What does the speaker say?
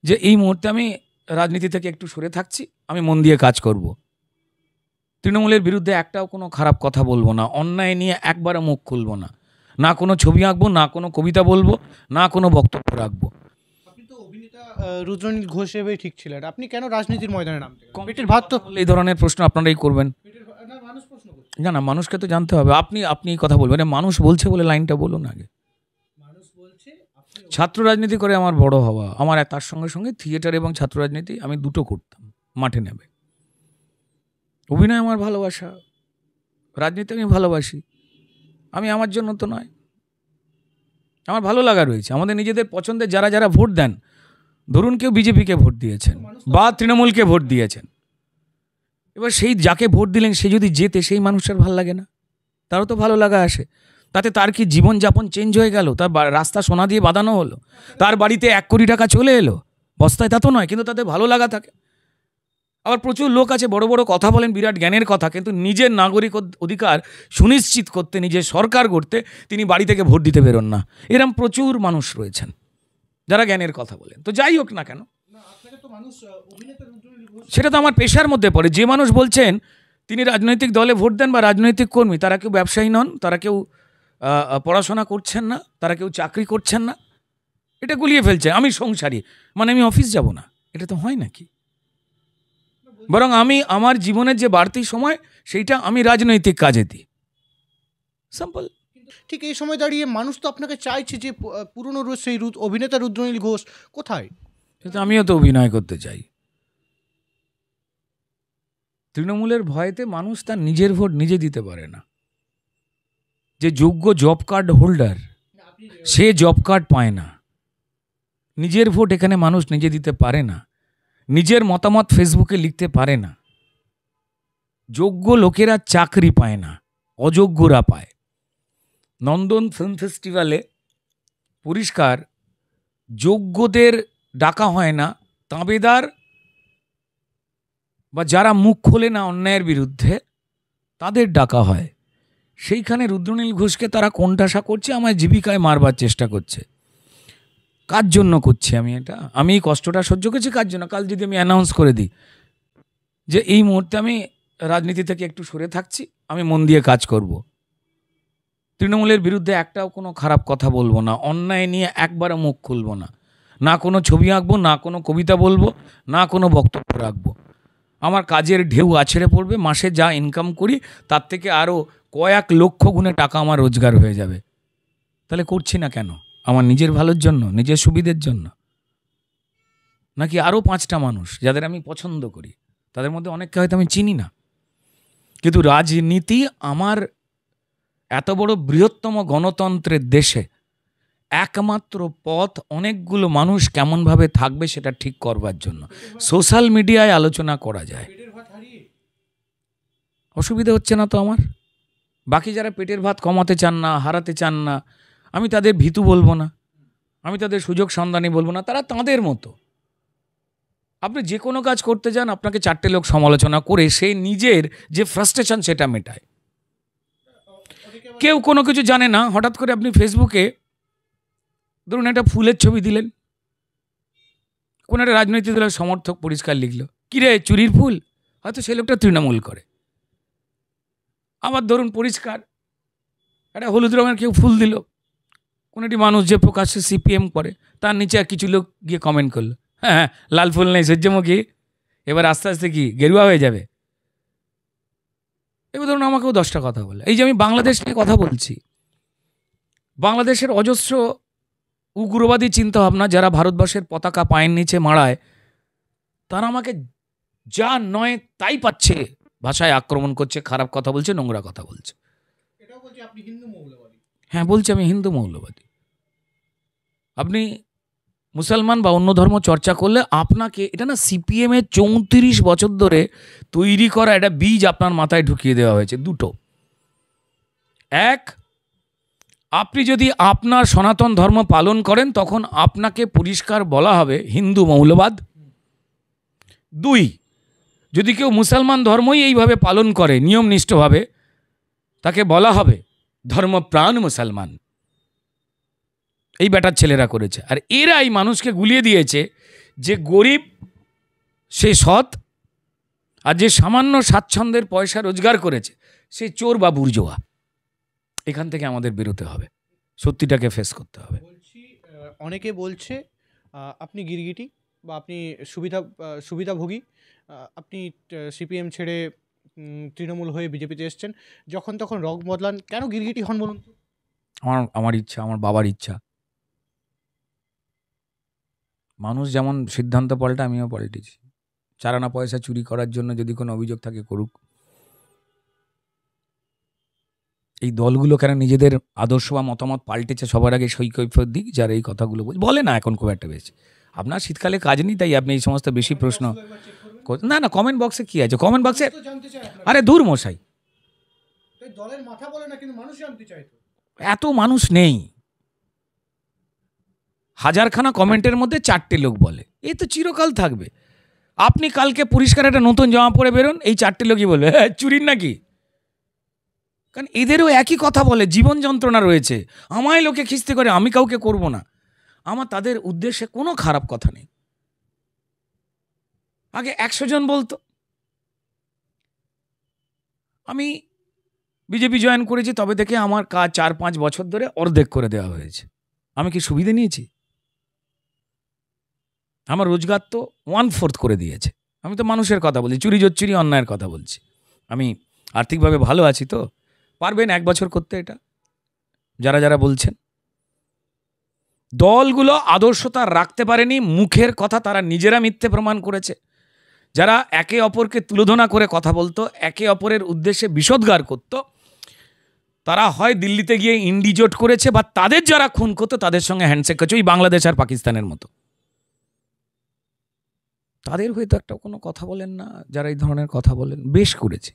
যে এই মুহূর্তে আমি রাজনীতি থেকে একটু সরে থাকছি, আমি মন দিয়ে কাজ করব। তৃণমূলের বিরুদ্ধে একটাও কোনো খারাপ কথা বলবো না, অন্যায় নিয়ে একবারও মুখ খুলবো না, না কোনো ছবি আঁকবো, না কোনো কবিতা বলবো, না কোনো বক্তব্য রাখবো। আপনি তো অভিনেতা রুদ্রনীল ঘোষ হিসেবে ঠিক ছিলেন, আপনি কেন রাজনীতির ময়দানে নামতে গেলেন? পেটের ভাত তো এই ধরনের প্রশ্ন আপনারাই করবেন। মানুষ প্রশ্ন করছে। না না, মানুষকে তো জানতে হবে। আপনি এই কথা বলবেন, মানুষ বলছে বলে লাইনটা বলুন আগে। মানুষ বলছে ছাত্র রাজনীতি করে আমার বড় হওয়া, আমার তার সঙ্গে সঙ্গে থিয়েটার এবং ছাত্র রাজনীতি আমি দুটো করতাম মাঠে নেবে। অভিনয় আমার ভালোবাসা, রাজনীতি আমি ভালোবাসি। আমি আমার জন্য তো নয়, আমার ভালো লাগা রয়েছে। আমাদের নিজেদের পছন্দের যারা যারা ভোট দেন, ধরুন কেউ বিজেপিকে ভোট দিয়েছেন বা তৃণমূলকে ভোট দিয়েছেন, এবার সেই যাকে ভোট দিলেন সে যদি জেতে, সেই মানুষটার ভালো লাগে না? তারও তো ভালো লাগা আসে। তাতে তার কি জীবনযাপন চেঞ্জ হয়ে গেল? তার রাস্তা সোনা দিয়ে বাঁধানো হলো, তার বাড়িতে 1 কোটি টাকা চলে এলো বস্তায়, তা তো নয়, কিন্তু তাদের ভালো লাগা থাকে। আবার প্রচুর লোক আছে বড় বড় কথা বলেন, বিরাট জ্ঞানের কথা, কিন্তু নিজের নাগরিক অধিকার সুনিশ্চিত করতে, নিজের সরকার গড়তে তিনি বাড়ি থেকে ভোট দিতে বেরোন না। এরম প্রচুর মানুষ রয়েছেন যারা জ্ঞানের কথা বলেন। তো যাই হোক না কেন, সেটা তো আমার পেশার মধ্যে পড়ে। যে মানুষ বলছেন তিনি রাজনৈতিক দলে ভোট দেন বা রাজনৈতিক কর্মী, তারা কেউ ব্যবসায়ী নন, তারা কেউ পড়াশোনা করছেন না, তারা কেউ চাকরি করছেন না, এটা গুলিয়ে ফেলছে। আমি সংসারী মানে আমি অফিস যাব না, এটা তো হয় নাকি? বরং আমি আমার জীবনের যে বাড়তি সময় সেইটা আমি রাজনৈতিক কাজে দিই। সিম্পল। ঠিক এই সময় দাঁড়িয়ে মানুষ তো আপনাকে চাইছে যে পুরনো সেই অভিনেতা রুদ্রনীল ঘোষ কোথায়? কিন্তু আমিও তো অভিনয় করতে চাই। তৃণমূলের ভয়েতে মানুষ তার নিজের ভোট নিজে দিতে পারে না। যে যোগ্য জব কার্ড হোল্ডার সে জব কার্ড পায় না। নিজের ভোট এখানে মানুষ নিজে দিতে পারে না, নিজের মতামত ফেসবুকে লিখতে পারে না। যোগ্য লোকেরা চাকরি পায় না, অযোগ্যরা পায়। নন্দন ফিল্ম ফেস্টিভ্যালে পরিষ্কার যোগ্যদের ডাকা হয় না, তাঁবেদার বা যারা মুখ খোলে না অন্যায়ের বিরুদ্ধে তাদের ডাকা হয়। সেইখানে রুদ্রনীল ঘোষকে তারা কোণঠাসা করছে, আমায় জীবিকায় মারবার চেষ্টা করছে। কার জন্য করছি আমি এটা? আমি এই কষ্টটা সহ্য করছি কার জন্য? কাল যদি আমি অ্যানাউন্স করে দিই যে এই মুহূর্তে আমি রাজনীতি থেকে একটু সরে থাকছি, আমি মন দিয়ে কাজ করব, তৃণমূলের বিরুদ্ধে একটাও কোনো খারাপ কথা বলবো না, অন্যায় নিয়ে একবারও মুখ খুলবো না, না কোনো ছবি আঁকবো, না কোনো কবিতা বলবো, না কোনো বক্তব্য রাখবো, আমার কাজের ঢেউ আছড়ে পড়বে, মাসে যা ইনকাম করি তার থেকে আরও কয়েক লক্ষ গুণে টাকা আমার রোজগার হয়ে যাবে। তাহলে করছি না কেন? আমার নিজের ভালোর জন্য, নিজের সুবিধের জন্য? নাকি আরও 5টা মানুষ যাদের আমি পছন্দ করি, তাদের মধ্যে অনেককে হয়তো আমি চিনি না, কিন্তু রাজনীতি আমার এত বড় বৃহত্তম গণতন্ত্রের দেশে একমাত্র পথ অনেকগুলো মানুষ কেমনভাবে থাকবে সেটা ঠিক করবার জন্য। সোশ্যাল মিডিয়ায় আলোচনা করা যায়, অসুবিধা হচ্ছে না তো আমার? বাকি যারা পেটের ভাত কমাতে চান না, হারাতে চান না, আমি তাদের ভীতু বলবো না, আমি তাদের সুযোগ সন্ধানী বলবো না, তারা তাদের মতো। আপনি যে কোনো কাজ করতে যান, আপনাকে 4টে লোক সমালোচনা করে সে নিজের যে ফ্রাস্ট্রেশন সেটা মেটায়। কেউ কোনো কিছু জানে না, হঠাৎ করে আপনি ফেসবুকে ধরুন একটা ফুলের ছবি দিলেন, কোন একটা রাজনৈতিক দলের সমর্থক পরিষ্কার লিখল, কিরে চুরির ফুল, হয়তো সেই লোকটা তৃণমূল করে। আবার ধরুন পরিষ্কার একটা হলুদ রঙের কেউ ফুল দিল, কোনো একটি মানুষ যে প্রকাশ্যে সিপিএম করে, তার নিচে আর কিছু লোক গিয়ে কমেন্ট করলো, হ্যাঁ লাল ফুল নেই সূর্যমুখী, এবার আস্তে আস্তে কি গেরুয়া হয়ে যাবে। এবার ধরুন আমাকেও 10টা কথা বলে। এই যে আমি বাংলাদেশ নিয়ে কথা বলছি, বাংলাদেশের অজস্র উগ্রবাদী চিন্তাভাবনা যারা ভারতবর্ষের পতাকা পায়ের নিচে মাড়ায়, তারা আমাকে যা নয় তাই পাচ্ছে ভাষায় আক্রমণ করছে, খারাপ কথা বলছে, নোংরা কথা বলছে। হ্যাঁ বলছি আমি হিন্দু মৌলবাদী। আপনি মুসলমান বা অন্য ধর্ম চর্চা করলে আপনাকে এটা না সিপিএমের 34 বছর ধরে তৈরি করা একটা বীজ আপনার মাথায় ঢুকিয়ে দেওয়া হয়েছে। দুটো, এক, আপনি যদি আপনার সনাতন ধর্ম পালন করেন তখন আপনাকে পরিষ্কার বলা হবে হিন্দু মৌলবাদ। 2, যদি কেউ মুসলমান ধর্মই এইভাবে পালন করে নিয়মনিষ্ঠভাবে, তাকে বলা হবে ধর্মপ্রাণ মুসলমান। এই ব্যাটার ছেলেরা করেছে, আর এরা এই মানুষকে গুলিয়ে দিয়েছে যে গরিব সে সৎ, আর যে সামান্য স্বাচ্ছন্দ্যের পয়সা রোজগার করেছে সে চোর বা বুর্জোয়া। এখান থেকে আমাদের বেরোতে হবে, সত্যিটাকে ফেস করতে হবে। বলছি অনেকে বলছে আপনি গিরগিটি বা আপনি সুবিধাভোগী, আপনি সিপিএম ছেড়ে তৃণমূল হয়ে বিজেপিতে এসছেন, যখন তখন রং বদলান, কেন গিরগিটি হন বলুন তো? আমার ইচ্ছা, আমার বাবার ইচ্ছা। মানুষ যেমন সিদ্ধান্ত পাল্টা, আমিও পাল্টেছি। 4 আনা পয়সা চুরি করার জন্য যদি কোনো অভিযোগ থাকে করুক। এই দলগুলো কেন নিজেদের আদর্শ বা মতামত পাল্টেছে সবার আগে সই কৈফিয়ত দিক, যারা এই কথাগুলো বলে না এখন খুব একটা বেশি। আপনার শীতকালে কাজ নেই তাই আপনি এই সমস্ত বেশি প্রশ্ন না না কমেন্ট বক্সে কি আছে? কমেন্ট বক্সে আরে দূর মশাই, দলের মাথা বলে না, কিন্তু মানুষ জানতে চায় তো। এত মানুষ নেই। হাজারখানা কমেন্টের মধ্যে 4টে লোক বলে, এই তো চিরকাল থাকবে। আপনি কালকে পরিষ্কার একটা নতুন জামা পরে বেরোন, এই 4টে লোকই বলবে হ্যাঁ চুরির নাকি। কারণ এদেরও একই কথা বলে, জীবন যন্ত্রণা রয়েছে। আমায় লোকে খিস্তি করে, আমি কাউকে করব না। আমার তাদের উদ্দেশ্যে কোনো খারাপ কথা নেই। আগে 100 জন বলতো, আমি বিজেপি জয়েন করেছি তবে থেকে আমার কাজ 4-5 বছর ধরে অর্ধেক করে দেওয়া হয়েছে। আমি কি সুবিধে নিয়েছি? আমার রোজগার তো 1/4 করে দিয়েছে। আমি তো মানুষের কথা বলছি, চুরি জোচ্চুরি অন্যায়ের কথা বলছি। আমি আর্থিকভাবে ভালো আছি তো। পারবেন 1 বছর করতে এটা? যারা যারা বলছেন দলগুলো আদর্শতা রাখতে পারেনি, মুখের কথা তারা নিজেরা মিথ্যে প্রমাণ করেছে। যারা একে অপরকে তুলোধনা করে কথা বলতো, একে অপরের উদ্দেশ্যে বিষোদ্গার করত, তারা হয় দিল্লিতে গিয়ে ইন্ডিজোট করেছে বা তাদের যারা খুন করতো তাদের সঙ্গে হ্যান্ডশেক করেছে, ওই বাংলাদেশ আর পাকিস্তানের মতো। তাদের হয়তো একটা কোনো কথা বলেন না, যারা এই ধরনের কথা বলেন। বেশ করেছে।